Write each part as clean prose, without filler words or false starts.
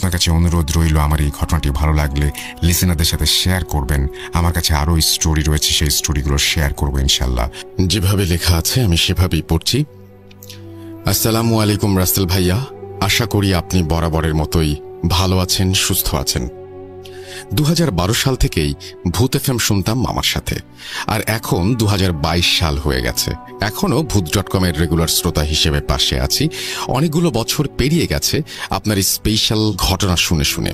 আপনার কাছে অনুরোধ রইল আমার এই ঘটনাটি ভালো লাগলে লিসেনারদের সাথে শেয়ার করবেন। আমার কাছে আরও স্টোরি রয়েছে, সেই স্টোরিগুলো শেয়ার করবো ইনশাল্লাহ। যেভাবে লেখা আছে আমি সেভাবেই পড়ছি। আসসালামু আলাইকুম রাসেল ভাইয়া, আশা করি আপনি বরাবরের মতোই ভালো আছেন, সুস্থ আছেন। 2012 সাল থেকেই ভূত এফএম শুনতাম মামার সাথে, আর এখন 2022 সাল হয়ে গেছে। এখনও ভূত.com এর রেগুলার শ্রোতা হিসেবে পাশে আছি। অনেকগুলো বছর পেরিয়ে গেছে আপনার এই স্পেশাল ঘটনা শুনে শুনে।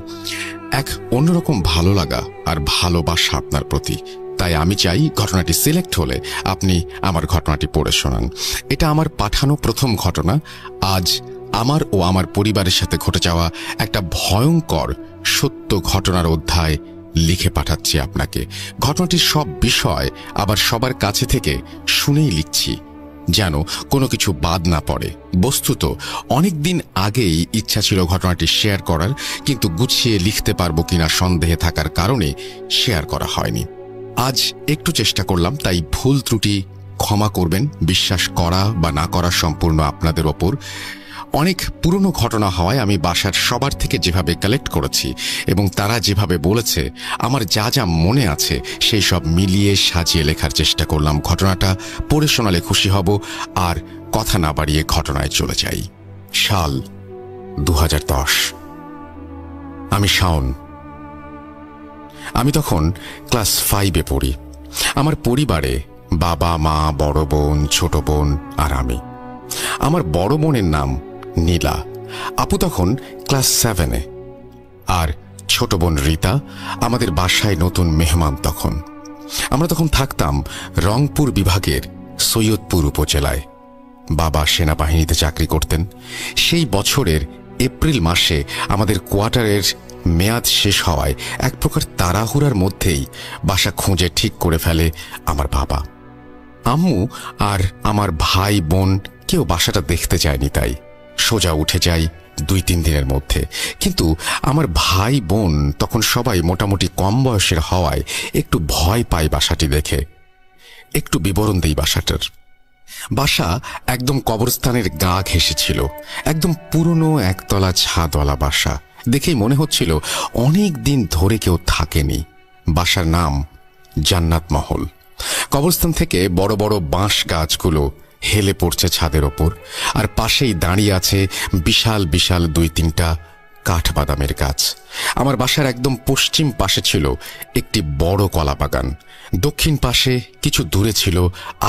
এক অন্যরকম ভালো লাগা আর ভালোবাসা আপনার প্রতি। তাই আমি চাই ঘটনাটি সিলেক্ট হলে আপনি আমার ঘটনাটি পড়ে শোনান। এটা আমার পাঠানো প্রথম ঘটনা। আজ আমার ও আমার পরিবারের সাথে ঘটে যাওয়া একটা ভয়ঙ্কর সত্য ঘটনার অধ্যায় লিখে পাঠাচ্ছি আপনাকে। ঘটনাটির সব বিষয় আবার সবার কাছে থেকে শুনেই লিখছি, যেন কোনো কিছু বাদ না পড়ে। বস্তুত অনেকদিন আগেই ইচ্ছা ছিল ঘটনাটি শেয়ার করার, কিন্তু গুছিয়ে লিখতে পারবো কিনা সন্দেহে থাকার কারণে শেয়ার করা হয়নি। আজ একটু চেষ্টা করলাম, তাই ভুল ত্রুটি ক্ষমা করবেন। বিশ্বাস করা বা না করা সম্পূর্ণ আপনাদের ওপর। অনেক পুরনো ঘটনা হওয়ায় আমি বাসার সবার থেকে যেভাবে কালেক্ট করেছি এবং তারা যেভাবে বলেছে, আমার যা যা মনে আছে সেই সব মিলিয়ে সাজিয়ে লেখার চেষ্টা করলাম। ঘটনাটা পড়ে শোনালে খুশি হব। আর কথা না বাড়িয়ে ঘটনায় চলে যাই। সাল 2010। আমি শাওন। আমি তখন ক্লাস 5-এ পড়ি। আমার পরিবারে বাবা, মা, বড় বোন, ছোট বোন আর আমি। আমার বড় বোনের নাম নীলা। আপু তখন ক্লাস 7-এ, আর ছোট বোন রীতা আমাদের বাসায় নতুন মেহমান তখন। আমরা তখন থাকতাম রংপুর বিভাগের সৈয়দপুর উপজেলায়। বাবা সেনাবাহিনীতে চাকরি করতেন। সেই বছরের এপ্রিল মাসে আমাদের কোয়ার্টারের মেয়াদ শেষ হওয়ায় এক প্রকার তাড়াহুড়ার মধ্যেই বাসা খুঁজে ঠিক করে ফেলে আমার বাবা। আম্মু আর আমার ভাই বোন কেউ বাসাটা দেখতে যায়নি, তাই সোজা উঠে যাই 2-3 দিনের মধ্যে। কিন্তু আমার ভাই বোন তখন সবাই মোটামুটি কম বয়সের হওয়ায় একটু ভয় পায় বাসাটি দেখে। একটু বিবরণ দেই বাসাটার। বাসা একদম কবরস্থানের গা ঘেঁষে ছিল। একদম পুরনো একতলা ছাদওয়ালা বাসা। দেখেই মনে হচ্ছিল অনেক দিন ধরে কেউ থাকেনি। বাসার নাম জান্নাত মহল। কবরস্থান থেকে বড় বড় বাঁশ গাছগুলো হেলে পড়ছে ছাদের ওপর, আর পাশেই দাঁড়িয়ে আছে বিশাল বিশাল 2-3টা কাঠবাদামের গাছ। আমার বাসার একদম পশ্চিম পাশে ছিল একটি বড় কলা বাগান। দক্ষিণ পাশে কিছু দূরে ছিল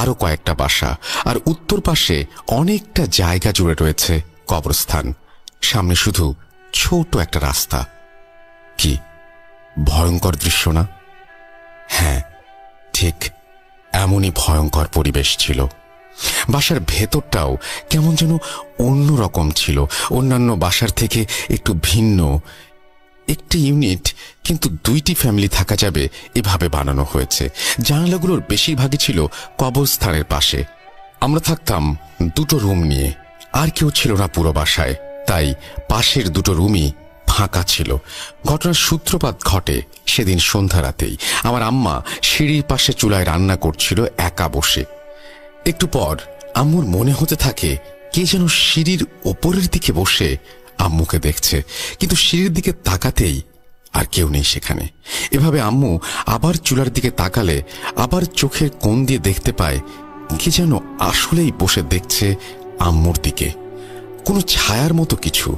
আরো কয়েকটা বাসা, আর উত্তর পাশে অনেকটা জায়গা জুড়ে রয়েছে কবরস্থান। সামনে শুধু ছোট একটা রাস্তা। কি ভয়ঙ্কর দৃশ্য না? হ্যাঁ, ঠিক এমনই ভয়ঙ্কর পরিবেশ ছিল। বাসার ভেতরটাও কেমন যেন অন্যরকম ছিল, অন্যান্য বাসার থেকে একটু ভিন্ন। একটি ইউনিট, কিন্তু 2টি ফ্যামিলি থাকা যাবে এভাবে বানানো হয়েছে। জানালাগুলোর বেশিরভাগই ছিল কবরস্থানের পাশে। আমরা থাকতাম 2টো রুম নিয়ে, আর কেউ ছিল না পুরো বাসায়, তাই পাশের 2টো রুমই ফাঁকা ছিল। ঘটনার সূত্রপাত ঘটে সেদিন সন্ধ্যা রাতেই। আমার আম্মা সিঁড়ির পাশে চুলায় রান্না করছিল একা বসে। একটু পর আম্মুর মনে হতে থাকে কে যেন সিঁড়ির ওপরের দিকে বসে আম্মুকে দেখছে, কিন্তু সিঁড়ির দিকে তাকাতেই আর কেউ নেই সেখানে। এভাবে আম্মু আবার চুলার দিকে তাকালে আবার চোখের কোণ দিয়ে দেখতে পায় কে যেন আসলেই বসে দেখছে আম্মুর দিকে, কোনো ছায়ার মতো কিছু।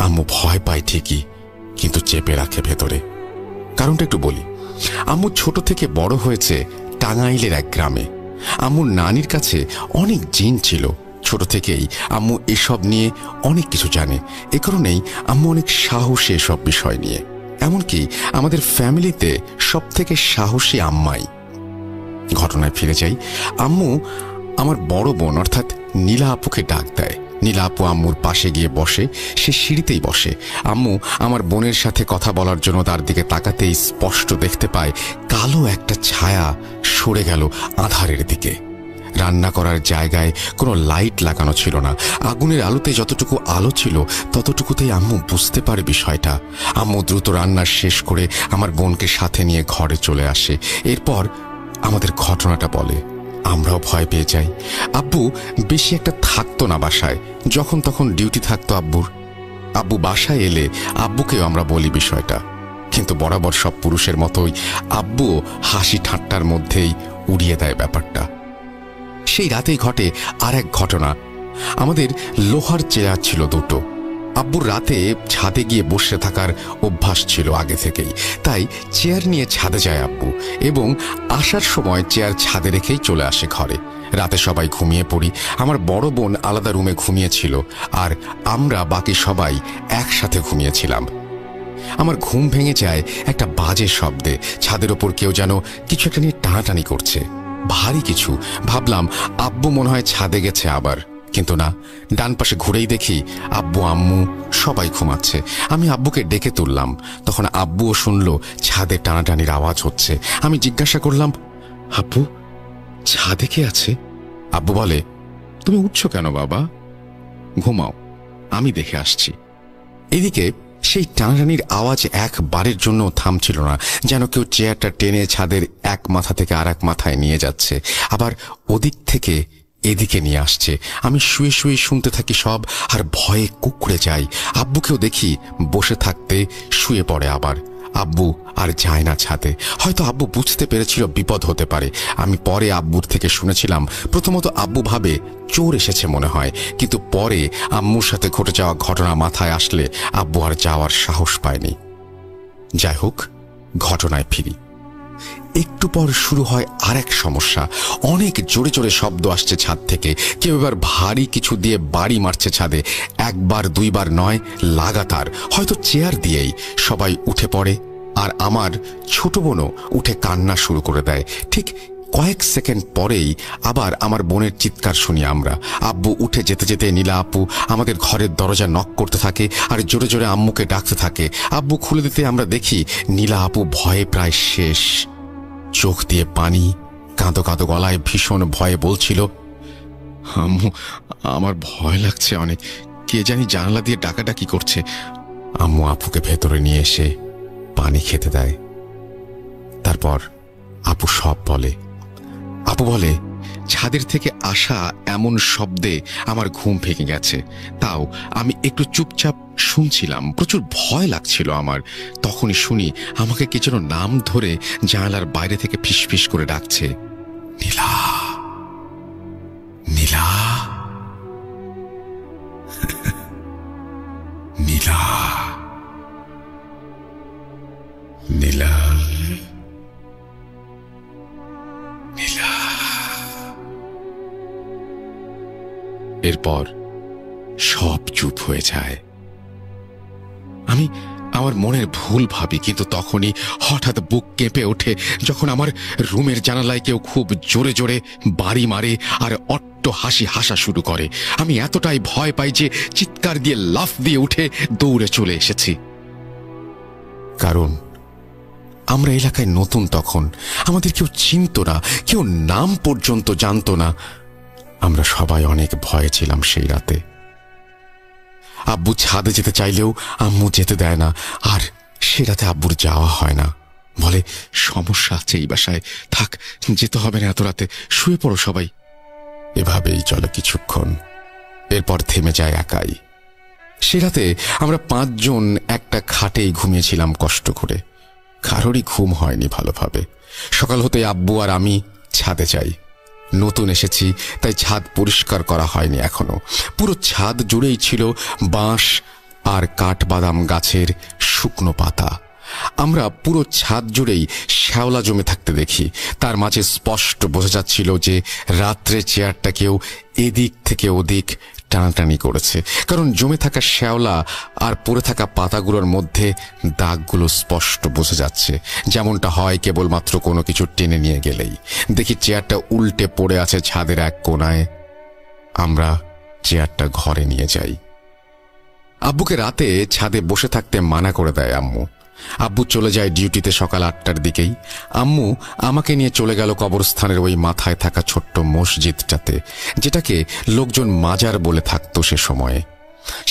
আম্মু ভয় পায় ঠিকই, কিন্তু চেপে রাখে ভেতরে। কারণটা একটু বলি। আম্মু ছোট থেকে বড় হয়েছে টাঙ্গাইলের এক গ্রামে। আম্মুর নানির কাছে অনেক জিন ছিল। ছোট থেকেই আম্মু এসব নিয়ে অনেক কিছু জানে। এ কারণেই আম্মু অনেক সাহসী এসব বিষয় নিয়ে। এমনকি আমাদের ফ্যামিলিতে সব থেকে সাহসী আম্মাই। ঘটনায় ফিরে যাই। আম্মু আমার বড় বোন অর্থাৎ নীলা আপুকে ডাক দেয়। নীলা আপু আম্মুর পাশে গিয়ে বসে। সে সিঁড়িতেই বসে। আম্মু আমার বোনের সাথে কথা বলার জন্য তার দিকে তাকাতেই স্পষ্ট দেখতে পায় কালো একটা ছায়া সরে গেল আধারের দিকে। রান্না করার জায়গায় কোনো লাইট লাগানো ছিল না। আগুনের আলোতে যতটুকু আলো ছিল ততটুকুতেই আম্মু বুঝতে পারে বিষয়টা। আম্মু দ্রুত রান্না শেষ করে আমার বোনকে সাথে নিয়ে ঘরে চলে আসে। এরপর আমাদের ঘটনাটা বলে। আমরাও ভয় পেয়ে যাই। আব্বু বেশি একটা থাকতো না বাসায়, যখন তখন ডিউটি থাকতো আব্বুর। আব্বু বাসায় এলে আব্বুকেও আমরা বলি বিষয়টা, কিন্তু বরাবর সব পুরুষের মতোই আব্বুও হাসি ঠাট্টার মধ্যেই উড়িয়ে দেয় ব্যাপারটা। সেই রাতেই ঘটে আর এক ঘটনা। আমাদের লোহার চেয়ার ছিল দুটো। আব্বুর রাতে ছাদে গিয়ে বসে থাকার অভ্যাস ছিল আগে থেকেই, তাই চেয়ার নিয়ে ছাদে যায় আব্বু এবং আসার সময় চেয়ার ছাদে রেখেই চলে আসে ঘরে। রাতে সবাই ঘুমিয়ে পড়ি। আমার বড় বোন আলাদা রুমে ঘুমিয়েছিল আর আমরা বাকি সবাই একসাথে ঘুমিয়েছিলাম। আমার ঘুম ভেঙে যায় একটা বাজে শব্দে। ছাদের ওপর কেউ যেন কিছু একটা নিয়ে টানাটানি করছে, ভারী কিছু। ভাবলাম আব্বু মনে হয় ছাদে গেছে আবার, কিন্তু না। ডান পাশে ঘুরেই দেখি আব্বু আম্মু সবাই ঘুমাচ্ছে। আমি আব্বুকে ডেকে তুললাম, তখন আব্বুও শুনল ছাদে টানাটানির আওয়াজ হচ্ছে। আমি জিজ্ঞাসা করলাম, আব্বু ছাদে কে আছে? আব্বু বলে, তুমি উঠছো কেন বাবা, ঘুমাও, আমি দেখে আসছি। এদিকে সেই টানাটানির আওয়াজ একবারের জন্য থামছিল না, যেন কেউ চেয়ারটা টেনে ছাদের এক মাথা থেকে আর এক মাথায় নিয়ে যাচ্ছে, আবার ওদিক থেকে এদিকে নিয়ে আসছে। আমি শুয়ে শুয়ে শুনতে থাকি সব, আর ভয়ে কুঁকড়ে যাই। আব্বুকেও দেখি বসে থাকতে শুয়ে পড়ে আবার। আব্বু আর যায় না ছাদে। হয়তো আব্বু বুঝতে পেরেছিল বিপদ হতে পারে। আমি পরে আব্বুর থেকে শুনেছিলাম, প্রথমত আব্বু ভাবে চোর এসেছে মনে হয়, কিন্তু পরে আম্মুর সাথে ঘটে যাওয়া ঘটনা মাথায় আসলে আব্বু আর যাওয়ার সাহস পায়নি। যাই হোক, ঘটনায় ফিরি। একটু পর শুরু হয় আর এক সমস্যা। অনেক জোরে জোরে শব্দ আসছে ছাদ থেকে। কেউ এবার ভারী কিছু দিয়ে বাড়ি মারছে ছাদে। একবার দুইবার নয়, লাগাতার, হয়তো চেয়ার দিয়েই। সবাই উঠে পড়ে আর আমার ছোট বোনও উঠে কান্না শুরু করে দেয়। ঠিক কয়েক সেকেন্ড পরেই আবার আমার বোনের চিৎকার শুনি আমরা। আব্বু উঠে যেতে যেতে নীলা আপু আমাদের ঘরের দরজা নক করতে থাকে আর জোরে জোরে আম্মুকে ডাকতে থাকে। আব্বু খুলে দিতে আমরা দেখি নীলা আপু ভয়ে প্রায় শেষ, চোখ দিয়ে পানি, কাঁদো কাঁদো গলায় ভীষণ ভয়ে বলছিল, আম্মু আমার ভয় লাগছে অনেক, কে জানি জানালা দিয়ে ডাকাডাকি করছে। আম্মু আপুকে ভেতরে নিয়ে এসে পানি খেতে দেয়। তারপর আপু সব বলে। আপু বলে, ছাদের থেকে আসা এমন শব্দে আমার ঘুম ভেঙে গেছে, তাও আমি একটু চুপচাপ শুনছিলাম। প্রচুর ভয় লাগছিল আমার। তখনই শুনি আমাকে কে যেন নাম ধরে জানালার বাইরে থেকে ফিসফিস করে ডাকছে, নীলা, নীলা, নীলা, নীলা, নীলা। এরপর সব চুপ হয়ে যায়। আমি আমার মনের ভুল ভাবি, কিন্তু তখনই হঠাৎ বুক কেঁপে ওঠে যখন আমার রুমের জানালায় কেউ খুব জোরে জোরে বাড়ি মারে আর অট্ট হাসি হাসা শুরু করে। আমি এতটাই ভয় পাই যে চিৎকার দিয়ে লাফ দিয়ে উঠে দৌড়ে চলে এসেছি। কারণ আমরা এলাকায় নতুন, তখন আমাদের কেউ চিনত না, কেউ নাম পর্যন্ত জানত না। আমরা সবাই অনেক ভয়ে ছিলাম সেই রাতে। আব্বু ছাদে যেতে চাইলেও আম্মু যেতে দেয় না, আর সে রাতে আব্বুর যাওয়া হয় না। বলে, সমস্যা আছে এই বাসায়, থাক, যেতে হবে না এত রাতে, শুয়ে পড়ো সবাই। এভাবেই চলে কিছুক্ষণ, এরপর থেমে যায় একাই। সে রাতে আমরা 5 জন একটা খাটেই ঘুমিয়েছিলাম কষ্ট করে। কারোরই ঘুম হয়নি ভালোভাবে। সকাল হতে আব্বু আর আমি ছাদে যাই। নতুন এসেছি তাই ছাদ পরিষ্কার করা হয়নি এখনো। পুরো ছাদ জুড়েই ছিল বাঁশ আর কাঠবাদাম গাছের শুকনো পাতা। আমরা পুরো ছাদ জুড়েই শ্যাওলা জমে থাকতে দেখি। তার মাঝে স্পষ্ট বোঝা যাচ্ছিল যে রাত্রে চেয়ারটা কেউ এদিক থেকে ওদিক টানাটানি করেছে, কারণ জমে থাকা শ্যাওলা আর পড়ে থাকা পাতাগুলোর মধ্যে দাগগুলো স্পষ্ট বোঝা যাচ্ছে, যেমনটা হয় কেবলমাত্র কোনো কিছু টেনে নিয়ে গেলেই। দেখি চেয়ারটা উল্টে পড়ে আছে ছাদের এক কোনায়। আমরা চেয়ারটা ঘরে নিয়ে যাই। আব্বুকে রাতে ছাদে বসে থাকতে মানা করে দেয় আম্মু। আব্বু চলে যায় ডিউটিতে সকাল 8টার দিকেই। আম্মু আমাকে নিয়ে চলে গেল কবরস্থানের ওই মাথায় থাকা ছোট্ট মসজিদটাতে, যেটাকে লোকজন মাজার বলে থাকতো সে সময়ে।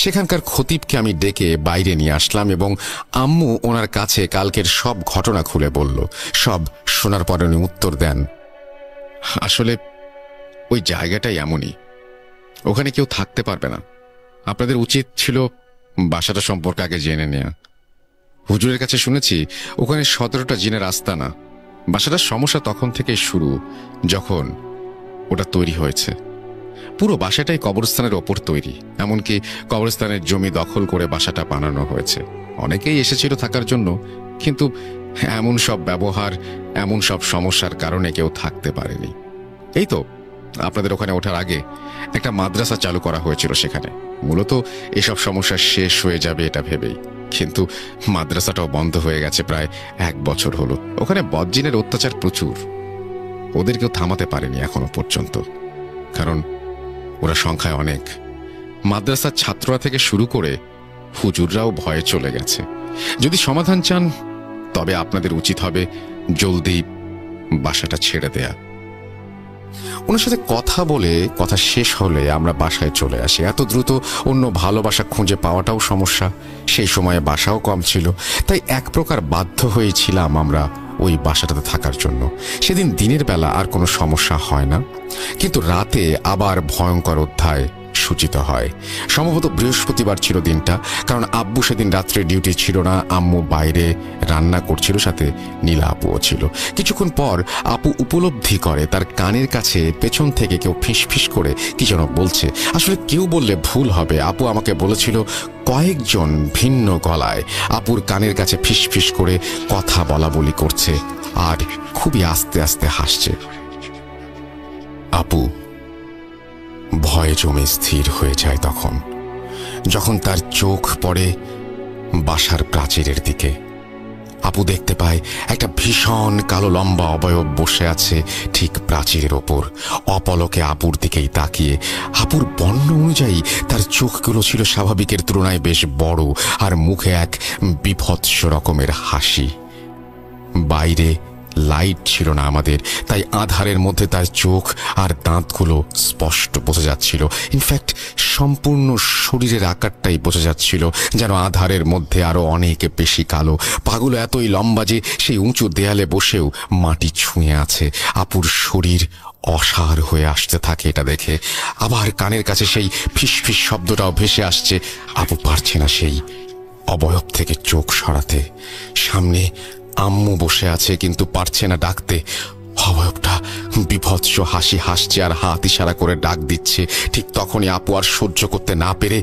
সেখানকার খতিবকে আমি ডেকে বাইরে নিয়ে আসলাম এবং আম্মু ওনার কাছে কালকের সব ঘটনা খুলে বলল। সব শোনার পর উনি উত্তর দেন, আসলে ওই জায়গাটাই এমনই, ওখানে কেউ থাকতে পারবে না। আপনাদের উচিত ছিল বাসাটা সম্পর্কে আগে জেনে নেয়া। হুজুরের কাছে শুনেছি ওখানে 17টা জিনের আস্তানা। বাসাটার সমস্যা তখন থেকেই শুরু, যখন ওটা তৈরি হয়েছে। পুরো বাসাটাই কবরস্থানের ওপর তৈরি, এমনকি কবরস্থানের জমি দখল করে বাসাটা বানানো হয়েছে। অনেকেই এসেছিল থাকার জন্য, কিন্তু এমন সব ব্যবহার, এমন সব সমস্যার কারণে কেউ থাকতে পারেনি। এই তো আপনাদের ওখানে ওঠার আগে একটা মাদ্রাসা চালু করা হয়েছিল সেখানে, মূলত এসব সমস্যা শেষ হয়ে যাবে এটা ভেবেই। কিন্তু মাদ্রাসাটাও বন্ধ হয়ে গেছে প্রায় 1 বছর হলো। ওখানে বদজিনের অত্যাচার প্রচুর, ওদের কেউ থামাতে পারেনি এখনো পর্যন্ত, কারণ ওরা সংখ্যায় অনেক। মাদ্রাসার ছাত্ররা থেকে শুরু করে হুজুররাও ভয়ে চলে গেছে। যদি সমাধান চান তবে আপনাদের উচিত হবে জলদি বাসাটা ছেড়ে দেয়া। ওনার সাথে কথা বলে কথা শেষ হলে আমরা বাসায় চলে আসি। এত দ্রুত অন্য ভালোবাসা খুঁজে পাওয়াটাও সমস্যা। সেই সময়ে বাসাও কম ছিল, তাই এক প্রকার বাধ্য হয়েছিলাম আমরা ওই বাসাটাতে থাকার জন্য। সেদিন দিনের বেলা আর কোনো সমস্যা হয় না, কিন্তু রাতে আবার ভয়ঙ্কর অধ্যায় সূচিত হয়। সম্ভবত বৃহস্পতিবার ছিল দিনটা, কারণ আব্বু সেদিন রাত্রে ডিউটি ছিল না। আম্মু বাইরে রান্না করছিল, সাথে নীলা আপুও ছিল। কিছুক্ষণ পর আপু উপলব্ধি করে তার কানের কাছে পেছন থেকে কেউ ফিসফিস করে কি যেন বলছে। আসলে কেউ বললে ভুল হবে, আপু আমাকে বলেছিল কয়েকজন ভিন্ন গলায় আপুর কানের কাছে ফিসফিস করে কথা বলা বলি করছে আর খুবই আস্তে আস্তে হাসছে। আপু ভয়ে জমে স্থির হয়ে যায় তখন, যখন তার চোখ পড়ে বাসার প্রাচীরের দিকে। আপু দেখতে পায় একটা ভীষণ কালো লম্বা অবয়ব বসে আছে ঠিক প্রাচীরের ওপর, অপলকে আপুর দিকেই তাকিয়ে। আপুর বর্ণ অনুযায়ী তার চোখগুলো ছিল স্বাভাবিকের তুলনায় বেশ বড়, আর মুখে এক বীভৎস রকমের হাসি। বাইরে লাইট ছিল না আমাদের, তাই আধারের মধ্যে তার চোখ আর দাঁতগুলো স্পষ্ট বোঝা যাচ্ছিল। ইনফ্যাক্ট সম্পূর্ণ শরীরের আকারটাই বোঝা যাচ্ছিল, যেন আধারের মধ্যে আরো অনেক বেশি কালো। পাগুলো এতই লম্বা যে সেই উঁচু দেয়ালে বসেও মাটি ছুঁয়ে আছে। আপুর শরীর অসার হয়ে আসতে থাকে এটা দেখে। আবার কানের কাছে সেই ফিসফিস শব্দটাও ভেসে আসছে। আপু পারছে না সেই অবয়ব থেকে চোখ সরাতে। সামনে আম্মু বসে আছে, কিন্তু পারছে না ডাকতে। অবয়বটা বিভৎস হাসি হাসছে আর হাত ইশারা করে ডাক দিচ্ছে। ঠিক তখনই আপু আর সহ্য করতে না পেরে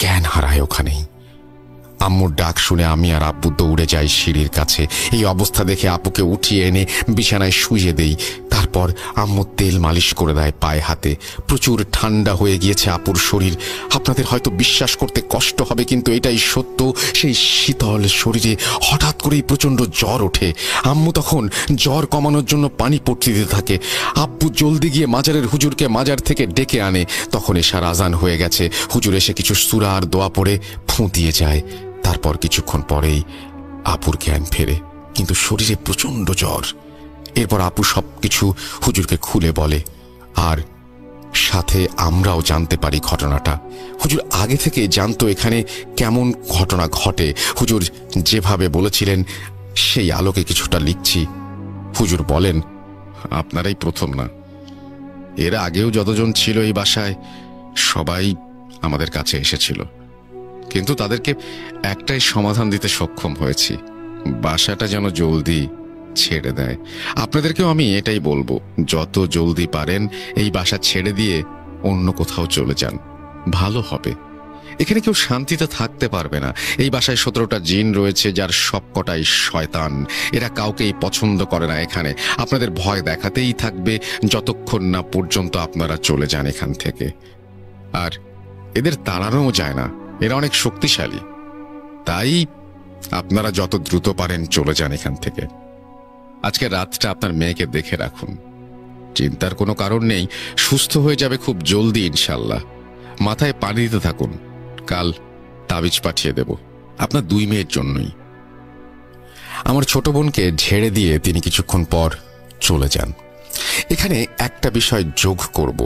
জ্ঞান হারায় ওখানেই। আম্মুর ডাক শুনে আমি আর আব্বু দৌড়ে যাই সিঁড়ির কাছে। এই অবস্থা দেখে আপুকে উঠিয়ে এনে বিছানায় শুইয়ে দেই। তারপর আম্মু তেল মালিশ করে দেয় পায়ে হাতে। প্রচুর ঠান্ডা হয়ে গিয়েছে আপুর শরীর। আপনাদের হয়তো বিশ্বাস করতে কষ্ট হবে, কিন্তু এটাই সত্য। সেই শীতল শরীরে হঠাৎ করেই প্রচণ্ড জ্বর ওঠে। আম্মু তখন জ্বর কমানোর জন্য পানি পড়তে দিতে থাকে। আব্বু জলদি গিয়ে মাজারের হুজুরকে মাজার থেকে ডেকে আনে। তখন এশার আজান হয়ে গেছে। হুজুর এসে কিছু সূরা আর দোয়া পড়ে ফুঁ দিয়ে যায়। তারপর কিছুক্ষণ পরেই আপুর জ্ঞান ফেরে, কিন্তু শরীরে প্রচণ্ড জ্বর। এরপর আপু সবকিছু হুজুরকে খুলে বলে, আর সাথে আমরাও জানতে পারি ঘটনাটা। হুজুর আগে থেকে জানতো এখানে কেমন ঘটনা ঘটে। হুজুর যেভাবে বলেছিলেন সেই আলোকে কিছুটা লিখছি। হুজুর বলেন, আপনারাই প্রথম না, এর আগেও যতজন ছিল এই বাসায় সবাই আমাদের কাছে এসেছিল, কিন্তু তাদেরকে একটাই সমাধান দিতে সক্ষম হয়েছি, বাসাটা যেন জলদি ছেড়ে দেয়। আপনাদেরকেও আমি এটাই বলবো, যত জলদি পারেন এই বাসা ছেড়ে দিয়ে অন্য কোথাও চলে যান, ভালো হবে। এখানে কেউ শান্তিতে থাকতে পারবে না। এই বাসায় 17টা জিন রয়েছে, যার সবকটাই শয়তান। এরা কাউকেই পছন্দ করে না এখানে। আপনাদের ভয় দেখাতেই থাকবে যতক্ষণ না পর্যন্ত আপনারা চলে যান এখান থেকে। আর এদের তাড়ানোও যায় না, এরা অনেক শক্তিশালী। তাই আপনারা যত দ্রুত পারেন চলে যান এখান থেকে। আজকে রাতটা আপনার মেয়েকে দেখে রাখুন, চিন্তার কোনো কারণ নেই, সুস্থ হয়ে যাবে খুব জলদি ইনশাল্লাহ। মাথায় পানি দিতে থাকুন, কাল তাবিজ পাঠিয়ে দেব আপনার 2 মেয়ের জন্যই। আমার ছোট বোনকে ঝেড়ে দিয়ে তিনি কিছুক্ষণ পর চলে যান। এখানে একটা বিষয় যোগ করব,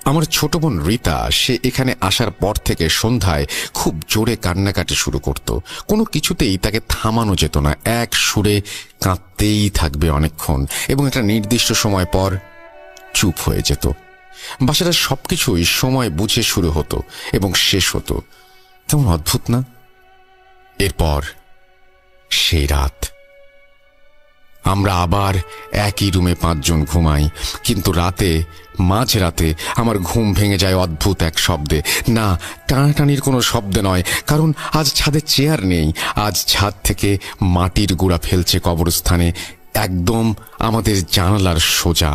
আমার ছোট বোন রীতা, সে এখানে আসার পর থেকে সন্ধ্যায় খুব জোরে কান্নাকাটি শুরু করত। কোনো কিছুতেই তাকে থামানো যেত না, এক সুরে কাঁদতেই থাকবে অনেকক্ষণ, এবং একটা নির্দিষ্ট সময় পর চুপ হয়ে যেত। বাসাটার সবকিছুই সময় বুঝে শুরু হতো এবং শেষ হতো। কেমন অদ্ভুত না? এরপর সেই রাত আমরা আবার একই রুমে 5 জন ঘুমাই, কিন্তু মাঝরাতে আমার ঘুম ভেঙে যায় অদ্ভুত এক শব্দে। না, টানাটানির কোনো শব্দে নয়, কারণ আজ ছাদে চেয়ার নেই। আজ ছাদ থেকে মাটির গুঁড়া ফেলছে কবরস্থানে, একদম আমাদের জানালার সোজা।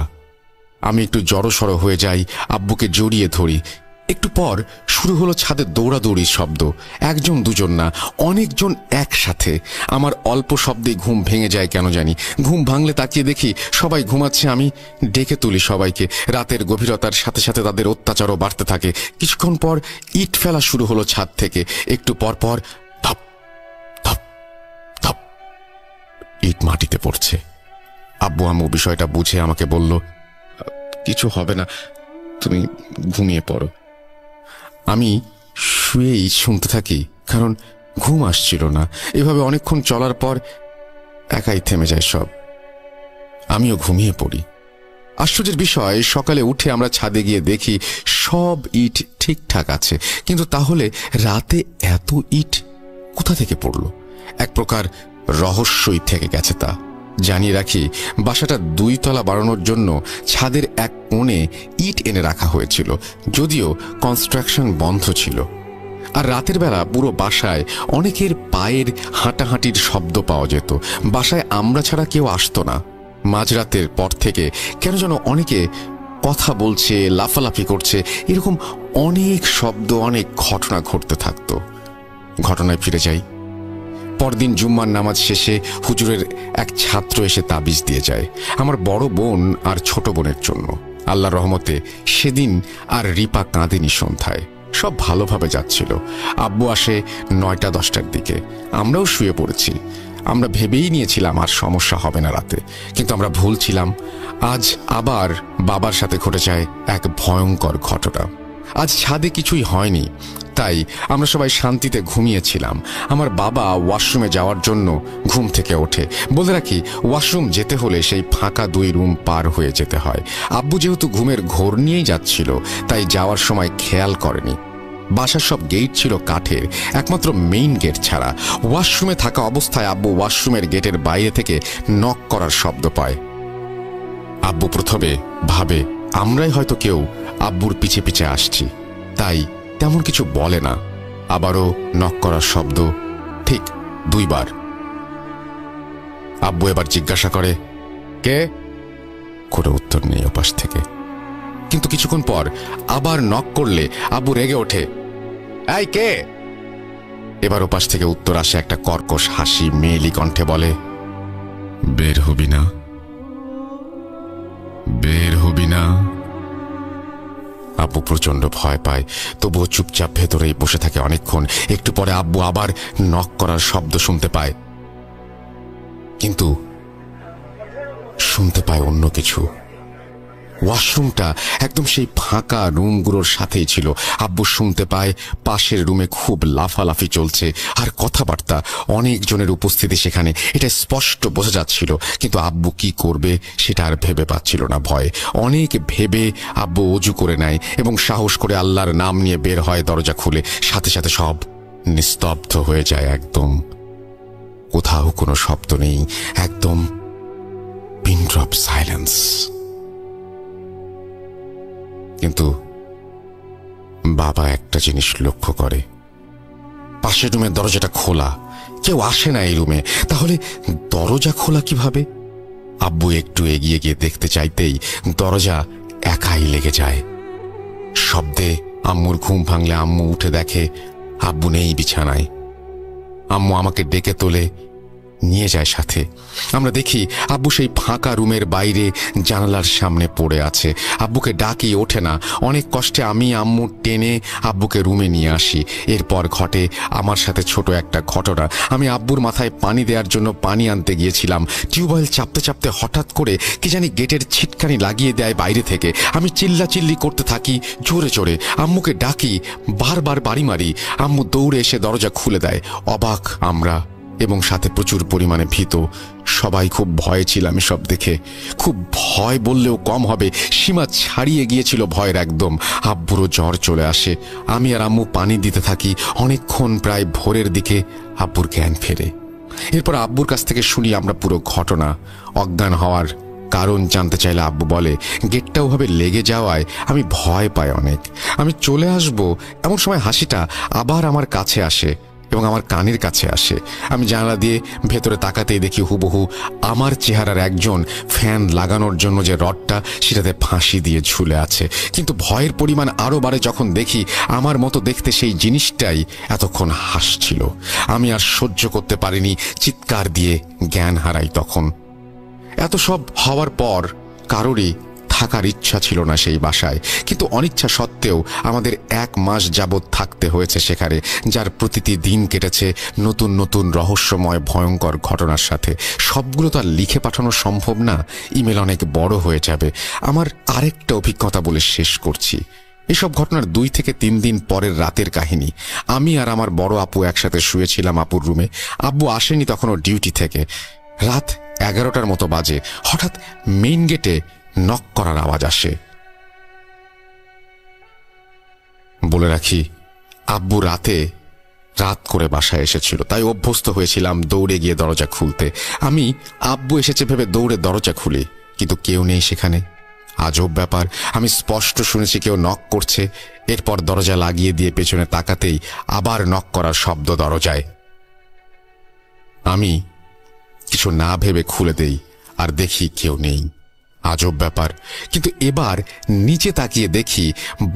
আমি একটু জড়সড় হয়ে যাই, আব্বুকে জড়িয়ে ধরি। একটু পর শুরু হলো ছাদের দৌড়াদৌড়ির শব্দ। 1 জন 2 জন না, অনেকজন একসাথে। আমার অল্প শব্দেই ঘুম ভেঙে যায় কেন জানি। ঘুম ভাঙলে তাকিয়ে দেখি সবাই ঘুমাচ্ছে। আমি ডেকে তুলি সবাইকে। রাতের গভীরতার সাথে সাথে তাদের অত্যাচারও বাড়তে থাকে। কিছুক্ষণ পর ইট ফেলা শুরু হলো ছাদ থেকে। একটু পর পর ধপ ধপ ধপ ইট মাটিতে পড়ছে। আব্বু আম্মু বিষয়টা বুঝে আমাকে বলল, কিছু হবে না, তুমি ঘুমিয়ে পড়ো। আমি শুয়েই শুনতে থাকি, কারণ ঘুম আসছিল না। এভাবে অনেকক্ষণ চলার পর একাই থেমে যায় সব। আমিও ঘুমিয়ে পড়ি। আশ্চর্যের বিষয়, সকালে উঠে আমরা ছাদে গিয়ে দেখি সব ইট ঠিকঠাক আছে, কিন্তু তাহলে রাতে এত ইট কোথা থেকে পড়ল? এক প্রকার রহস্যই থেকে গেছে তা। জানিয়ে রাখি, বাসাটা 2 তলা বাড়ানোর জন্য ছাদের এক কোণে ইট এনে রাখা হয়েছিল, যদিও কনস্ট্রাকশন বন্ধ ছিল। আর রাতের বেলা পুরো বাসায় অনেকের পায়ের হাঁটাহাঁটির শব্দ পাওয়া যেত। বাসায় আমরা ছাড়া কেউ আসতো না। মাঝরাতের পর থেকে কেন যেন অনেকে কথা বলছে, লাফালাফি করছে, এরকম অনেক শব্দ, অনেক ঘটনা ঘটতে থাকত। ঘটনায় ফিরে যাই। পরদিন জুম্মার নামাজ শেষে হুজুরের এক ছাত্র এসে তাবিজ দিয়ে যায় আমার বড় বোন আর ছোট বোনের জন্য। আল্লাহর রহমতে সেদিন আর রিপা কাঁদেনি। সন্ধ্যায় সব ভালোভাবে যাচ্ছিল। আব্বু আসে 9টা-10টার দিকে। আমরাও শুয়ে পড়েছি। আমরা ভেবেই নিয়েছিলাম আর সমস্যা হবে না রাতে, কিন্তু আমরা ভুল ছিলাম। আজ আবার বাবার সাথে ঘটে যায় এক ভয়ঙ্কর ঘটনা। আজ ছাদে কিছুই হয়নি, তাই আমরা সবাই শান্তিতে ঘুমিয়েছিলাম। আমার বাবা ওয়াশরুমে যাওয়ার জন্য ঘুম থেকে ওঠে। বলে রাখি, ওয়াশরুম যেতে হলে সেই ফাঁকা 2 রুম পার হয়ে যেতে হয়। আব্বু যেহেতু ঘুমের ঘোর নিয়েই যাচ্ছিল, তাই যাওয়ার সময় খেয়াল করেনি। বাসার সব গেট ছিল কাঠের, একমাত্র মেইন গেট ছাড়া। ওয়াশরুমে থাকা অবস্থায় আব্বু ওয়াশরুমের গেটের বাইরে থেকে নক করার শব্দ পায়। আব্বু প্রথমে ভাবে আমরাই হয়তো কেউ আব্বুর পিছে পিছে আসছি, তাই তেমন কিছু বলে না। আবারও নক করার শব্দ, ঠিক 2 বার। আব্বু এবার জিজ্ঞাসা করে, কে? কোনো উত্তর নেই ওপাশ থেকে। কিন্তু কিছুক্ষণ পর আবার নক করলে আব্বু রেগে ওঠে, এই কে? এবার ওপাশ থেকে উত্তর আসে একটা কর্কশ হাসি, মেয়েলি কণ্ঠে বলে, বের হবি না, বের হবি না। আব্বু প্রচন্ড ভয় পায়, তবুও চুপচাপ ভেতরেই বসে থাকে অনেকক্ষণ। একটু পরে আব্বু আবার নক করার শব্দ শুনতে পায়, কিন্তু শুনতে পায় অন্য কিছু। ওয়াশরুমটা একদম সেই ফাঁকা রুমগুলোর সাথেই ছিল। আব্বু শুনতে পায় পাশের রুমে খুব লাফালাফি চলছে আর কথাবার্তা, অনেকজনের উপস্থিতি সেখানে, এটা স্পষ্ট বোঝা যাচ্ছিল। কিন্তু আব্বু কি করবে সেটা আর ভেবে পাচ্ছিল না। ভয় অনেক ভেবে আব্বু অজু করে নেয় এবং সাহস করে আল্লাহর নাম নিয়ে বের হয়। দরজা খুলে সাথে সাথে সব নিস্তব্ধ হয়ে যায়। একদম কোথাও কোনো শব্দ নেই, একদম পিন ড্রপ সাইলেন্স। কিন্তু বাবা একটা জিনিস লক্ষ্য করে, পাশের রুমের দরজাটা খোলা, কেউ আসে না এই রুমে। তাহলে দরজা খোলা কিভাবে? আব্বু একটু এগিয়ে গিয়ে দেখতে চাইতেই দরজা একাই লেগে যায়। শব্দে আম্মুর ঘুম ভাঙলে আম্মু উঠে দেখে আব্বু নেই বিছানায়। আম্মু আমাকে ডেকে তোলে, নিয়ে যায় সাথে। আমরা দেখি আব্বু সেই ফাঁকা রুমের বাইরে জানালার সামনে পড়ে আছে। আব্বুকে ডাকি, ওঠে না। অনেক কষ্টে আমি আম্মু টেনে আব্বুকে রুমে নিয়ে আসি। এরপর ঘটে আমার সাথে ছোট একটা ঘটনা। আমি আব্বুর মাথায় পানি দেওয়ার জন্য পানি আনতে গিয়েছিলাম। টিউবওয়েল চাপতে চাপতে হঠাৎ করে কি জানি গেটের ছিটকানি লাগিয়ে দেয় বাইরে থেকে। আমি চিল্লাচিল্লি করতে থাকি জোরে জোরে, আম্মুকে ডাকি, বারবার বাড়ি মারি। আম্মু দৌড়ে এসে দরজা খুলে দেয়। অবাক আমরা, এবং সাথে প্রচুর পরিমাণে ভীত। সবাই খুব ভয়ে ছিলাম এসব দেখে। খুব ভয় বললেও কম হবে, সীমা ছাড়িয়ে গিয়েছিল ভয়ের একদম। আব্বুরও জ্বর চলে আসে। আমি আর আম্মু পানি দিতে থাকি। অনেকক্ষণ, প্রায় ভোরের দিকে আব্বুর জ্ঞান ফেরে। এরপর আব্বুর কাছ থেকে শুনি আমরা পুরো ঘটনা। অজ্ঞান হওয়ার কারণ জানতে চাইলে আব্বু বলে, গেটটা ওভাবে লেগে যাওয়ায় আমি ভয় পাই অনেক। আমি চলে আসব এমন সময় হাসিটা আবার আমার কাছে আসে এবং আমার কানের কাছে আসে। আমি জানালা দিয়ে ভেতরে তাকাতেই দেখি হুবহু আমার চেহারার একজন ফ্যান লাগানোর জন্য যে রডটা, সেটাতে ফাঁসি দিয়ে ঝুলে আছে। কিন্তু ভয়ের পরিমাণ আরও বাড়ে যখন দেখি আমার মতো দেখতে সেই জিনিসটাই এতক্ষণ হাসছিল। আমি আর সহ্য করতে পারিনি, চিৎকার দিয়ে জ্ঞান হারাই তখন। এত সব হওয়ার পর কারোরই থাকার ইচ্ছা ছিল না সেই বাসায়, কিন্তু অনিচ্ছা সত্ত্বেও আমাদের 1 মাস যাবৎ থাকতে হয়েছে সেখানে, যার প্রতিটি দিন কেটেছে নতুন নতুন রহস্যময় ভয়ঙ্কর ঘটনার সাথে। সবগুলো তো আর লিখে পাঠানো সম্ভব না, ইমেল অনেক বড় হয়ে যাবে। আমার আরেকটা অভিজ্ঞতা বলে শেষ করছি। এসব ঘটনার 2 থেকে 3 দিন পরের রাতের কাহিনী। আমি আর আমার বড় আপু একসাথে শুয়েছিলাম আপুর রুমে। আব্বু আসেনি তখনও ডিউটি থেকে। রাত 11টার মতো বাজে। হঠাৎ মেইন গেটে নক করার আওয়াজ আসে। বলে রাখি, আব্বু রাত করে বাসায় এসেছিল, তাই অভ্যস্ত হয়েছিলাম দৌড়ে গিয়ে দরজা খুলতে। আমি আব্বু এসেছে ভেবে দৌড়ে দরজা খুলি, কিন্তু কেউ নেই সেখানে। আজব ব্যাপার, আমি স্পষ্ট শুনেছি কেউ নক করছে। এরপর দরজা লাগিয়ে দিয়ে পেছনে তাকাতেই আবার নক করার শব্দ দরজায়। আমি কিছু না ভেবে খুলে দেই আর দেখি কেউ নেই। আজব ব্যাপার, কিন্তু এবার নিচে তাকিয়ে দেখি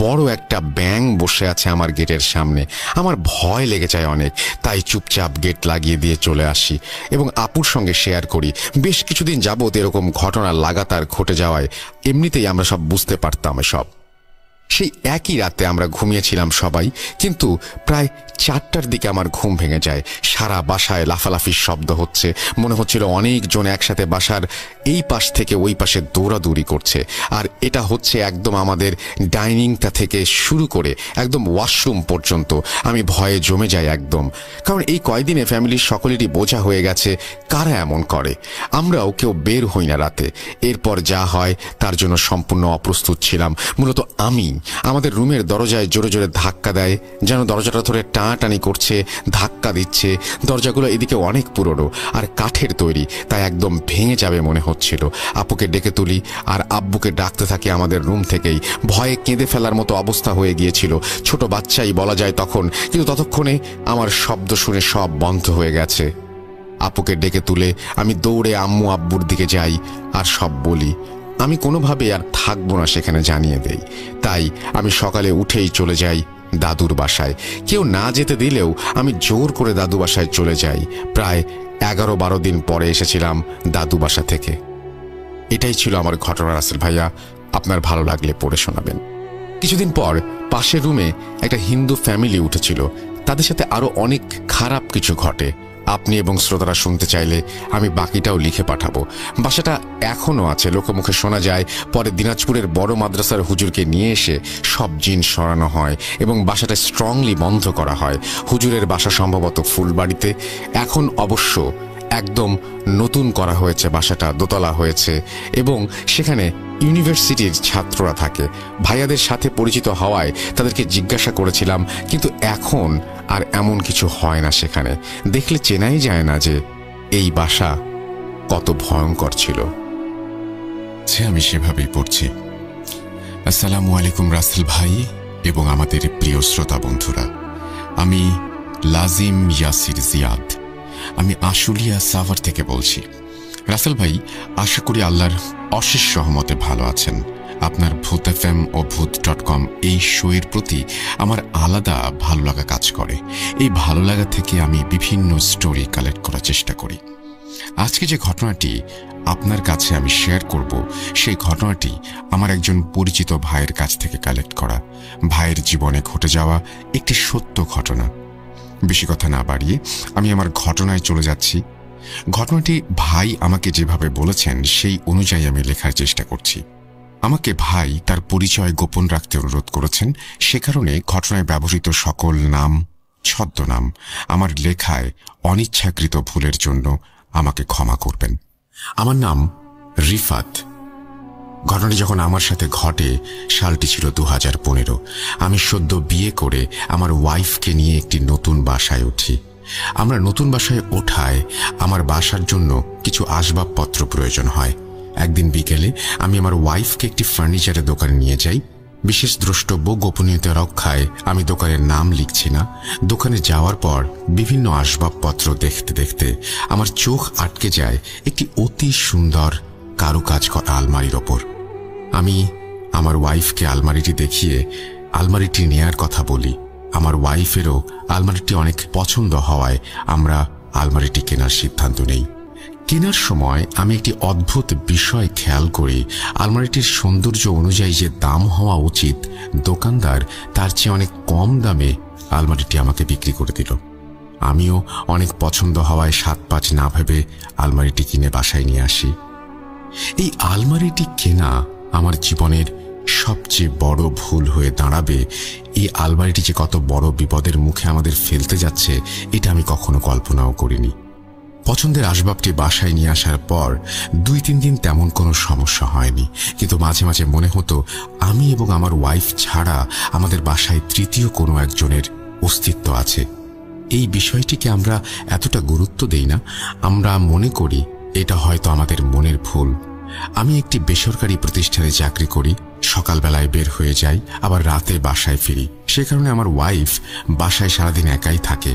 বড় একটা ব্যাঙ বসে আছে আমার গেটের সামনে। আমার ভয় লেগে যায় অনেক, তাই চুপচাপ গেট লাগিয়ে দিয়ে চলে আসি এবং আপুর সঙ্গে শেয়ার করি। বেশ কিছুদিন যাবৎ এরকম ঘটনা লাগাতার ঘটে যাওয়ায় এমনিতেই আমরা সব বুঝতে পারতাম এসব। সেই একই রাতে আমরা ঘুমিয়েছিলাম সবাই, কিন্তু প্রায় 4টার দিকে আমার ঘুম ভেঙে যায়। সারা বাসায় লাফালাফির শব্দ হচ্ছে। মনে হচ্ছিল অনেকজন একসাথে বাসার এই পাশ থেকে ওই পাশে দৌড়াদৌড়ি করছে। আর এটা হচ্ছে একদম আমাদের ডাইনিংটা থেকে শুরু করে একদম ওয়াশরুম পর্যন্ত। আমি ভয়ে জমে যাই একদম, কারণ এই কয়দিনে ফ্যামিলির সকলেরই বোঝা হয়ে গেছে কারা এমন করে। আমরাও কেউ বের হই না রাতে। এরপর যা হয় তার জন্য সম্পূর্ণ অপ্রস্তুত ছিলাম। মূলত আমি আমাদের রুমের দরজায় জোরে জোরে ধাক্কা দেয়, যেন দরজাটা ধরে টানাটানি করছে, ধাক্কা দিচ্ছে। দরজাগুলো এদিকে অনেক পুরনো আর কাঠের তৈরি, তাই একদম ভেঙে যাবে মনে হচ্ছিল। আপুকে ডেকে তুলি আর আব্বুকে ডাকতে থাকি আমাদের রুম থেকেই। ভয়ে কেঁদে ফেলার মতো অবস্থা হয়ে গিয়েছিল। ছোট বাচ্চাই বলা যায় তখন, কিন্তু ততক্ষণে আমার শব্দ শুনে সব বন্ধ হয়ে গেছে। আপুকে ডেকে তুলে আমি দৌড়ে আম্মু আব্বুর দিকে যাই আর সব বলি। আমি কোনোভাবে আর থাকবো না সেখানে জানিয়ে দেই। তাই আমি সকালে উঠেই চলে যাই দাদুর বাসায়। কেউ না যেতে দিলেও আমি জোর করে দাদু বাসায় চলে যাই। প্রায় 11-12 দিন পরে এসেছিলাম দাদু বাসা থেকে। এটাই ছিল আমার ঘটনা রাসেল ভাইয়া, আপনার ভালো লাগলে পড়ে শোনাবেন। কিছুদিন পর পাশের রুমে একটা হিন্দু ফ্যামিলি উঠেছিল। তাদের সাথে আরো অনেক খারাপ কিছু ঘটে। আপনি এবং শ্রোতারা শুনতে চাইলে আমি বাকিটাও লিখে পাঠাবো। বাসাটা এখনো আছে, লোকমুখে শোনা যায় পরে দিনাজপুরের বড় মাদ্রাসার হুজুরকে নিয়ে এসে সব জিন সরানো হয় এবং বাসাটা স্ট্রংলি বন্ধ করা হয়। হুজুরের বাসা সম্ভবত ফুলবাড়িতে। এখন অবশ্য একদম নতুন করা হয়েছে, বাসাটা দোতলা হয়েছে এবং সেখানে ইউনিভার্সিটির ছাত্ররা থাকে। ভাইয়াদের সাথে পরিচিত হওয়ায় তাদেরকে জিজ্ঞাসা করেছিলাম, কিন্তু এখন আর এমন কিছু হয় না সেখানে। দেখলে চেনাই যায় না যে এই বাসা কত ভয়ঙ্কর ছিল। আমি সেভাবেই পড়ছি। আসসালামু আলাইকুম রাসেল ভাই এবং আমাদের প্রিয় শ্রোতা বন্ধুরা, আমি লাজিম ইয়াসির জিয়াদ। আমি আশুলিয়া সাভার থেকে বলছি। রাসেল ভাই, আশা করি আল্লাহর অশেষ সহমতে ভালো আছেন। আপনার ভূত এফএম ও ভূত.com এই শোয়ের প্রতি আমার আলাদা ভালো লাগা কাজ করে। এই ভালো লাগা থেকে আমি বিভিন্ন স্টোরি কালেক্ট করার চেষ্টা করি। আজকে যে ঘটনাটি আপনার কাছে আমি শেয়ার করব, সেই ঘটনাটি আমার একজন পরিচিত ভাইয়ের কাছ থেকে কালেক্ট করা। ভাইয়ের জীবনে ঘটে যাওয়া একটি সত্য ঘটনা। বেশি কথা না বাড়িয়ে আমি আমার ঘটনায় চলে যাচ্ছি। ঘটনাটি ভাই আমাকে যেভাবে বলেছেন সেই অনুযায়ী আমি লেখার চেষ্টা করছি। আমাকে ভাই তার পরিচয় গোপন রাখতে অনুরোধ করেছেন। সে কারণে ঘটনায় ব্যবহৃত সকল নাম, ছদ্মনাম। আমার লেখায় অনিচ্ছাকৃত ভুলের জন্য আমাকে ক্ষমা করবেন। আমার নাম রিফাত। ঘটনাটি যখন আমার সাথে ঘটে সালটি ছিল 2015। আমি সদ্য বিয়ে করে আমার ওয়াইফকে নিয়ে একটি নতুন বাসায় উঠি। আমরা নতুন বাসায় ওঠায় আমার বাসার জন্য কিছু আসবাবপত্র প্রয়োজন হয়। একদিন বিকেলে আমি আমার ওয়াইফকে একটি ফার্নিচারের দোকানে নিয়ে যাই। বিশেষ দ্রষ্টব্য গোপনীয়তা রক্ষায় আমি দোকানের নাম লিখছি না। দোকানে যাওয়ার পর বিভিন্ন আসবাবপত্র দেখতে দেখতে আমার চোখ আটকে যায় একটি অতি সুন্দর কারুকাজ করা আলমারির ওপর। আমি আমার ওয়াইফকে আলমারিটি দেখিয়ে আলমারিটি নেয়ার কথা বলি। আমার ওয়াইফেরও আলমারিটি অনেক পছন্দ হওয়ায় আমরা আলমারিটি কেনার সিদ্ধান্ত নেই। কেনার সময় আমি একটি অদ্ভুত বিষয় খেয়াল করি। আলমারিটির সৌন্দর্য অনুযায়ী যে দাম হওয়া উচিত, দোকানদার তার চেয়ে অনেক কম দামে আলমারিটি আমাকে বিক্রি করে দিল। আমিও অনেক পছন্দ হওয়ায় 7-5 না ভেবে আলমারিটি কিনে বাসায় নিয়ে আসি। এই আলমারিটি কেনা আমার জীবনের সবচেয়ে বড় ভুল হয়ে দাঁড়াবে। এই আলমারিটি যে কত বড় বিপদের মুখে আমাদের ফেলতে যাচ্ছে এটা আমি কখনো কল্পনাও করিনি। পছন্দের আসবাবটি বাসায় নিয়ে আসার পর 2-3 দিন তেমন কোনো সমস্যা হয়নি, কিন্তু মাঝে মাঝে মনে হতো আমি এবং আমার ওয়াইফ ছাড়া আমাদের বাসায় তৃতীয় কোনো একজনের অস্তিত্ব আছে। এই বিষয়টিকে আমরা এতটা গুরুত্ব দেই না। আমরা মনে করি এটা হয়তো আমাদের মনের ভুল। আমি একটি বেসরকারি প্রতিষ্ঠানে চাকরি করি। সকালবেলায় বের হয়ে যাই, আবার রাতে বাসায় ফিরি। সে কারণে আমার ওয়াইফ বাসায় সারাদিন একাই থাকে।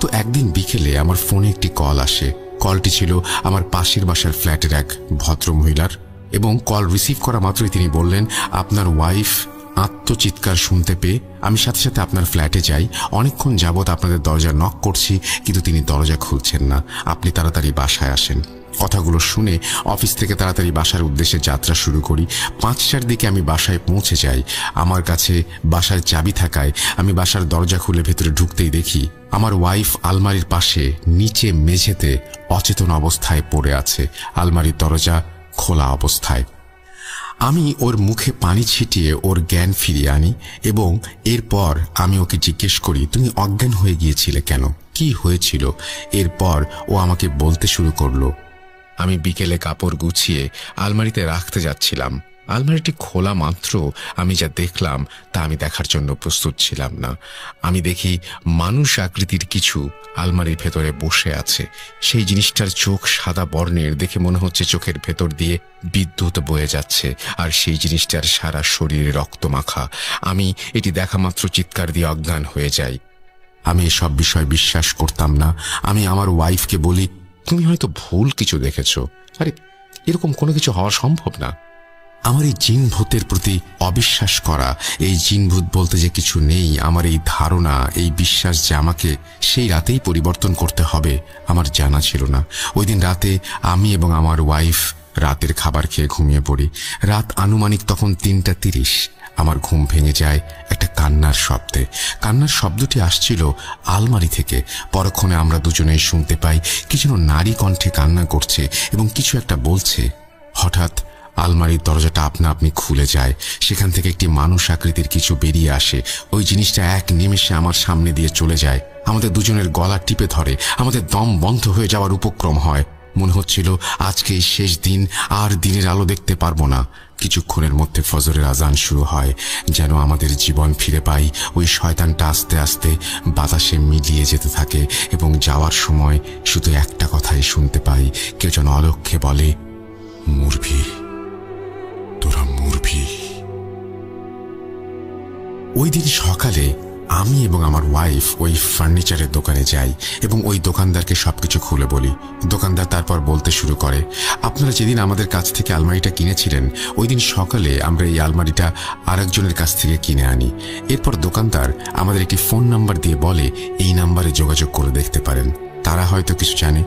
তো একদিন বিকেলে আমার ফোনে একটি কল আসে। কলটি ছিল আমার পাশের বাসার ফ্ল্যাটের এক ভদ্র মহিলার, এবং কল রিসিভ করা মাত্রই তিনি বললেন, আপনার ওয়াইফ আত্মচিৎকার শুনতে পেয়ে আমি সাথে সাথে আপনার ফ্ল্যাটে যাই। অনেকক্ষণ যাবৎ আপনাদের দরজা নক করছি, কিন্তু তিনি দরজা খুলছেন না। আপনি তাড়াতাড়ি বাসায় আসেন। কথাগুলো শুনে অফিস থেকে তাড়াতাড়ি বাসার উদ্দেশ্যে যাত্রা শুরু করি। 5টার দিকে আমি বাসায় পৌঁছে যাই। আমার কাছে বাসার চাবি থাকায় আমি বাসার দরজা খুলে ভেতরে ঢুকতেই দেখি আমার ওয়াইফ আলমারির পাশে নিচে মেঝেতে অচেতন অবস্থায় পড়ে আছে, আলমারির দরজা খোলা অবস্থায়। আমি ওর মুখে পানি ছিটিয়ে ওর জ্ঞান ফিরিয়ে আনি, এবং এরপর আমি ওকে জিজ্ঞেস করি, তুমি অজ্ঞান হয়ে গিয়েছিলে কেন, কি হয়েছিল? এরপর ও আমাকে বলতে শুরু করলো, আমি বিকেলে কাপড় গুছিয়ে আলমারিতে রাখতে যাচ্ছিলাম। আলমারিটি খোলা মাত্র আমি যা দেখলাম তা আমি দেখার জন্য প্রস্তুত ছিলাম না। আমি দেখি মানুষ আকৃতির কিছু আলমারির ভেতরে বসে আছে। সেই জিনিসটার চোখ সাদা বর্ণের, দেখে মনে হচ্ছে চোখের ভেতর দিয়ে বিদ্যুৎ বয়ে যাচ্ছে, আর সেই জিনিসটার সারা শরীরে রক্ত মাখা। আমি এটি দেখা মাত্র চিৎকার দিয়ে অজ্ঞান হয়ে যাই। আমি এসব বিষয় বিশ্বাস করতাম না। আমি আমার ওয়াইফকে বলি, তুমি হয়তো ভুল কিছু দেখেছো। আরে এরকম কোনো কিছু হওয়া সম্ভব না। আমার এই জিন ভূতের প্রতি অবিশ্বাস করা, এই জিন ভূত বলতে যে কিছু নেই, আমার এই ধারণা, এই বিশ্বাস যে আমাকে সেই রাতেই পরিবর্তন করতে হবে, আমার জানা ছিল না। ওই দিন রাতে আমি এবং আমার ওয়াইফ রাতের খাবার খেয়ে ঘুমিয়ে পড়ি। রাত আনুমানিক তখন 3:30। আমার ঘুম ভেঙে যায় একটা কান্নার শব্দে। কান্নার শব্দটি আসছিল আলমারি থেকে। পরক্ষণে আমরা দুজনেই শুনতে পাই কি যেন নারী কণ্ঠে কান্না করছে এবং কিছু একটা বলছে। হঠাৎ আলমারির দরজাটা আপনা আপনি খুলে যায়। সেখান থেকে একটি মানুষ আকৃতির কিছু বেরিয়ে আসে। ওই জিনিসটা এক নিমেষে আমার সামনে দিয়ে চলে যায়। আমাদের দুজনের গলা টিপে ধরে। আমাদের দম বন্ধ হয়ে যাওয়ার উপক্রম হয়। মনে হচ্ছিল আজকে এই শেষ দিন, আর দিনের আলো দেখতে পারবো না। কিছুক্ষণের মধ্যে ফজরের আজান শুরু হয়। যেন আমাদের জীবন ফিরে পাই। ওই শয়তানটা আস্তে আস্তে বাতাসে মিলিয়ে যেতে থাকে, এবং যাওয়ার সময় শুধু একটা কথাই শুনতে পাই, কেউ যেন অলক্ষ্যে বলে, মরবি, তোরা মরবি। ওই দিন সকালে আমি এবং আমার ওয়াইফ ওই ফার্নিচারের দোকানে যাই এবং ওই দোকানদারকে সবকিছু খুলে বলি। দোকানদার তারপর বলতে শুরু করে, আপনারা যেদিন আমাদের কাছ থেকে আলমারিটা কিনেছিলেন, ওই দিন সকালে আমরা এই আলমারিটা আরেকজনের কাছ থেকে কিনে আনি। এরপর দোকানদার আমাদের একটি ফোন নাম্বার দিয়ে বলে, এই নাম্বারে যোগাযোগ করে দেখতে পারেন। তারা হয়তো কিছু জানে,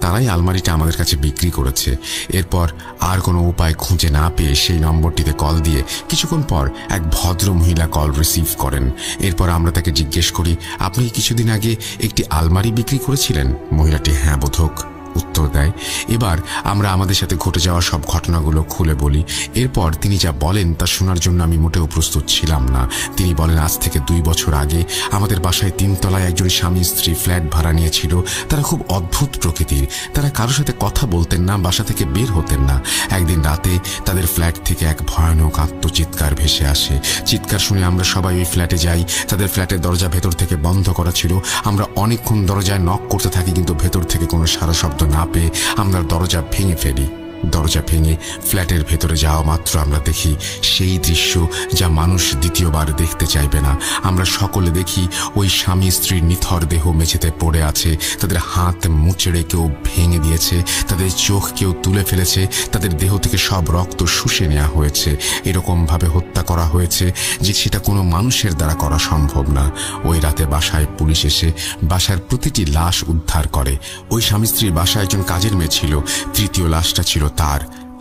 তারাই আলমারিটা আমাদের কাছে বিক্রি করেছে। এরপর আর কোনো উপায় খুঁজে না পেয়ে সেই নম্বরটিতে কল দিয়ে কিছুক্ষণ পর এক ভদ্র মহিলা কল রিসিভ করেন। এরপর আমরা তাকে জিজ্ঞেস করি, আপনি কিছুদিন আগে একটি আলমারি বিক্রি করেছিলেন? মহিলাটি হ্যাঁ বোধক উত্তর দেয়। এবার আমরা আমাদের সাথে ঘটে যাওয়া সব ঘটনাগুলো খুলে বলি। এরপর তিনি যা বলেন তা শোনার জন্য আমি মোটেও প্রস্তুত ছিলাম না। তিনি বলেন, আজ থেকে 2 বছর আগে আমাদের বাসায় 3 তলায় একজন স্বামী স্ত্রী ফ্ল্যাট ভাড়া নিয়েছিল। তারা খুব অদ্ভুত প্রকৃতির। তারা কারোর সাথে কথা বলতেন না, বাসা থেকে বের হতেন না। একদিন রাতে তাদের ফ্ল্যাট থেকে এক ভয়ানক আত্মচিৎকার ভেসে আসে। চিৎকার শুনে আমরা সবাই ওই ফ্ল্যাটে যাই। তাদের ফ্ল্যাটের দরজা ভেতর থেকে বন্ধ করা ছিল। আমরা অনেকক্ষণ দরজায় নক করতে থাকি, কিন্তু ভেতর থেকে কোনো সাড়া শব্দ না পেয়ে আমরা দরজা ভেঙে ফেলি। দরজা ভেঙে ফ্ল্যাটের ভেতরে যাওয়া মাত্র আমরা দেখি সেই দৃশ্য যা মানুষ দ্বিতীয়বার দেখতে চাইবে না। আমরা সকলে দেখি ওই স্বামী স্ত্রীর নিথর দেহ মেঝেতে পড়ে আছে। তাদের হাত মুচড়ে কেউ ভেঙে দিয়েছে, তাদের চোখ কেউ তুলে ফেলেছে, তাদের দেহ থেকে সব রক্ত শুষে নেওয়া হয়েছে। এরকমভাবে হত্যা করা হয়েছে যে সেটা কোনো মানুষের দ্বারা করা সম্ভব না। ওই রাতে বাসায় পুলিশ এসে বাসার প্রতিটি লাশ উদ্ধার করে। ওই স্বামী স্ত্রীর বাসায় একজন কাজের মেয়ে ছিল। তৃতীয় লাশটা ছিল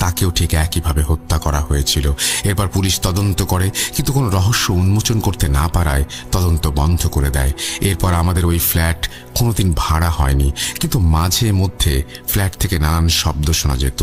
তাকেও ঠিক একইভাবে হত্যা করা হয়েছিল। এরপর পুলিশ তদন্ত করে, কিন্তু কোনো রহস্য উন্মোচন করতে না পারায় তদন্ত বন্ধ করে দেয়। এরপর আমাদের ওই ফ্ল্যাট কোনোদিন ভাড়া হয়নি, কিন্তু মাঝে মধ্যে ফ্ল্যাট থেকে নানান শব্দ শোনা যেত।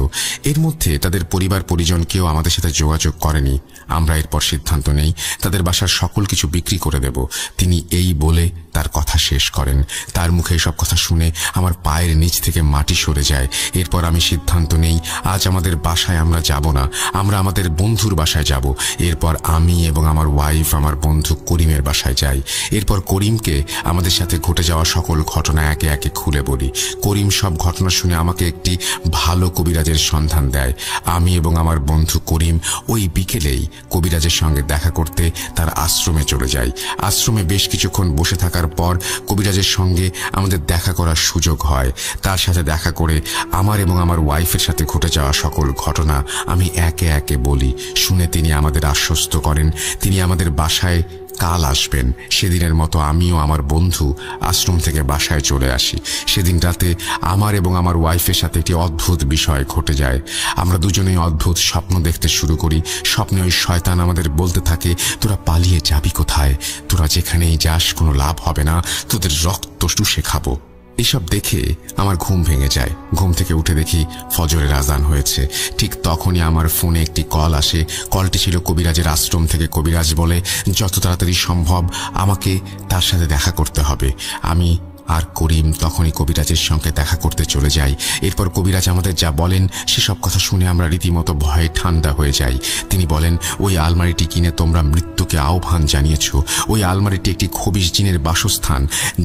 এর মধ্যে তাদের পরিবার পরিজন কেউ আমাদের সাথে যোগাযোগ করেনি। আমরা এরপর সিদ্ধান্ত নেই তাদের বাসার সকল কিছু বিক্রি করে দেব। তিনি এই বলে তার কথা শেষ করেন। তার মুখে এসব কথা শুনে আমার পায়ের নিচ থেকে মাটি সরে যায়। এরপর আমি সিদ্ধান্ত নেই আজ আমাদের বাসায় আমরা যাব না, আমরা আমাদের বন্ধুর বাসায় যাব। এরপর আমি এবং আমার ওয়াইফ আমার বন্ধু করিমের বাসায় যাই। এরপর করিমকে আমাদের সাথে ঘটে যাওয়া সকল ঘটনা একে একে খুলে বলি। করিম সব ঘটনা শুনে আমাকে একটি ভালো কবিরাজের সন্ধান দেয়। আমি এবং আমার বন্ধু করিম ওই বিকেলেই কবিরাজের সঙ্গে দেখা করতে তার আশ্রমে চলে যাই। আশ্রমে বেশ কিছুক্ষণ বসে থাকার পর কবিরাজের সঙ্গে আমাদের দেখা করার সুযোগ হয়। তার সাথে দেখা করে আমার এবং আমার ওয়াইফের সাথে ঘটে যাওয়া সকল ঘটনা আমি একে একে বলি। শুনে তিনি আমাদের আশ্বস্ত করেন তিনি আমাদের বাসায় কাল আসবেন। সেদিনের মতো আমিও আমার বন্ধু আশ্রম থেকে বাসায় চলে আসি। সেদিন রাতে আমার এবং আমার ওয়াইফের সাথে একটি অদ্ভুত বিষয় ঘটে যায়। আমরা দুজনেই অদ্ভুত স্বপ্ন দেখতে শুরু করি। স্বপ্নে ওই শয়তান আমাদের বলতে থাকে, তোরা পালিয়ে যাবি কোথায়? তোরা যেখানেই যাস কোনো লাভ হবে না, তোদের রক্ত চুষে খাবো। এসব দেখে আমার ঘুম ভেঙে যায়। ঘুম থেকে উঠে দেখি ফজরের আজান হয়েছে। ঠিক তখনই আমার ফোনে একটি কল আসে। কলটি ছিল কবিরাজের আশ্রম থেকে। কবিরাজ বলে যত তাড়াতাড়ি সম্ভব আমাকে তার সাথে দেখা করতে হবে। আমি আর করিম তখনই কবিরাজের সঙ্গে দেখা করতে চলে যাই। এরপর কবিরাজ আমাদের যা বলেন সেসব কথা শুনে আমরা রীতিমতো ভয়ে ঠান্ডা হয়ে যাই। তিনি বলেন, ওই আলমারিটি কিনে তোমরা মৃত্যুকে আহ্বান জানিয়েছ। ওই আলমারিটি একটি খবিশ জিনের বাসস্থান।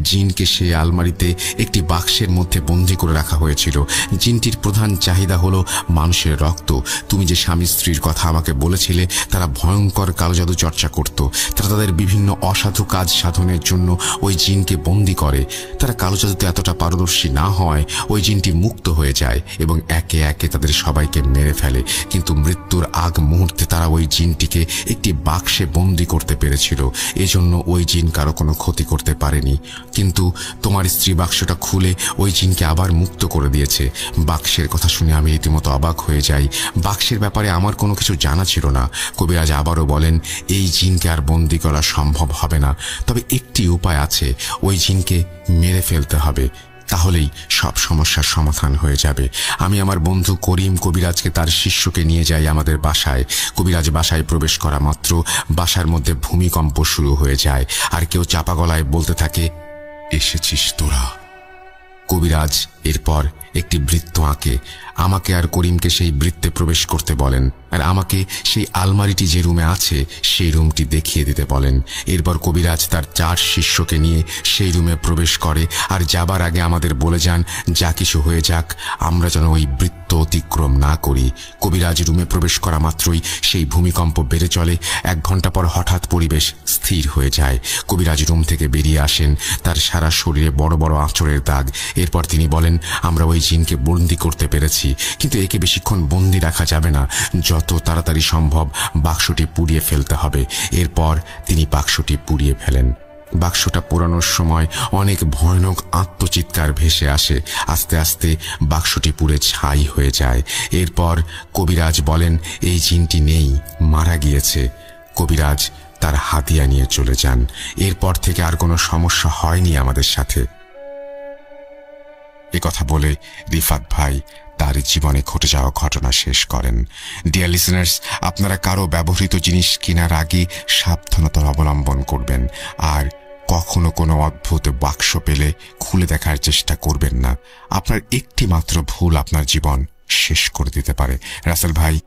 জিনকে সে আলমারিতে একটি বাক্সের মধ্যে বন্দী করে রাখা হয়েছিল। জিনটির প্রধান চাহিদা হলো মানুষের রক্ত। তুমি যে স্বামী স্ত্রীর কথা আমাকে বলেছিলে তারা ভয়ঙ্কর কালো জাদু চর্চা করত। তারা তাদের বিভিন্ন অসাধু কাজ সাধনের জন্য ওই জিনকে বন্দী করে। তারা কালো জাদুতে এতটা পারদর্শী না হয় ওই জিনটি মুক্ত হয়ে যায় এবং একে একে তাদের সবাইকে মেরে ফেলে। কিন্তু মৃত্যুর আগ মুহূর্তে তারা ওই জিনটিকে একটি বাক্সে বন্দী করতে পেরেছিল। এজন্য ওই জিন কারো কোনো ক্ষতি করতে পারেনি। কিন্তু তোমার স্ত্রী বাক্সটা খুলে ওই জিনকে আবার মুক্ত করে দিয়েছে। বাক্সের কথা শুনে আমি রীতিমতো অবাক হয়ে যাই। বাক্সের ব্যাপারে আমার কোনো কিছু জানা ছিল না। কবিরাজ আবারও বলেন, এই জিনকে আর বন্দী করা সম্ভব হবে না, তবে একটি উপায় আছে, ওই জিনকে মেরে ফেলতে হবে, তাহলেই সব সমস্যার সমাধান হয়ে যাবে। আমি আমার বন্ধু করিম কবিরাজকে তার শিষ্যকে নিয়ে যাই আমাদের বাসায়। কবিরাজ বাসায় প্রবেশ করা মাত্র বাসার মধ্যে ভূমিকম্প শুরু হয়ে যায়, আর কেউ চাপা গলায় বলতে থাকে, এসেছিস তোরা। কবিরাজ এরপর একটি বৃত্ত আঁকে। আমাকে আর করিমকে সেই বৃত্তে প্রবেশ করতে বলেন, আর আমাকে সেই আলমারিটি যে রুমে আছে সেই রুমটি দেখিয়ে দিতে বলেন। এরপর কবিরাজ তার 4 শিষ্যকে নিয়ে সেই রুমে প্রবেশ করে, আর যাবার আগে আমাদের বলে যান, যা কিছু হয়ে যাক আমরা যেন ওই বৃত্ত অতিক্রম না করি। কবিরাজ রুমে প্রবেশ করা মাত্রই সেই ভূমিকম্প বেড়ে চলে। 1 ঘন্টা পর হঠাৎ পরিবেশ স্থির হয়ে যায়। কবিরাজ রুম থেকে বেরিয়ে আসেন, তার সারা শরীরে বড় বড় আঁচড়ের দাগ। এরপর তিনি বলেন, আমরা ওই জিনকে বন্দী করতে পেরেছি, কিন্তু একে বেশিক্ষণ বন্দী রাখা যাবে না। যত তাড়াতাড়ি সম্ভব বাক্সটি পুড়িয়ে ফেলতে হবে। এরপর তিনি বাক্সটি পুড়িয়ে ফেলেন। বাক্সটা পোড়ানোর সময় অনেক ভয়ানক আত্মচিৎকার ভেসে আসে। আস্তে আস্তে বাক্সটি পুড়ে ছাই হয়ে যায়। এরপর কবিরাজ বলেন, এই জিনটি নেই, মারা গিয়েছে। কবিরাজ তার হাতিয়া নিয়ে চলে যান। এরপর থেকে আর কোনো সমস্যা হয়নি আমাদের সাথে। কথা বলে রিফাত ভাই তার জীবনে ঘটে যাওয়া ঘটনা শেষ করেন। ডিয়ার লিসেনার্স, আপনারা কারো ব্যবহৃত জিনিস কেনার আগে সাবধানতা অবলম্বন করবেন, আর কখনো কোনো অদ্ভুত বাক্স পেলে খুলে দেখার চেষ্টা করবেন না। আপনার একটি মাত্র ভুল আপনার জীবন শেষ করে দিতে পারে। রাসেল ভাই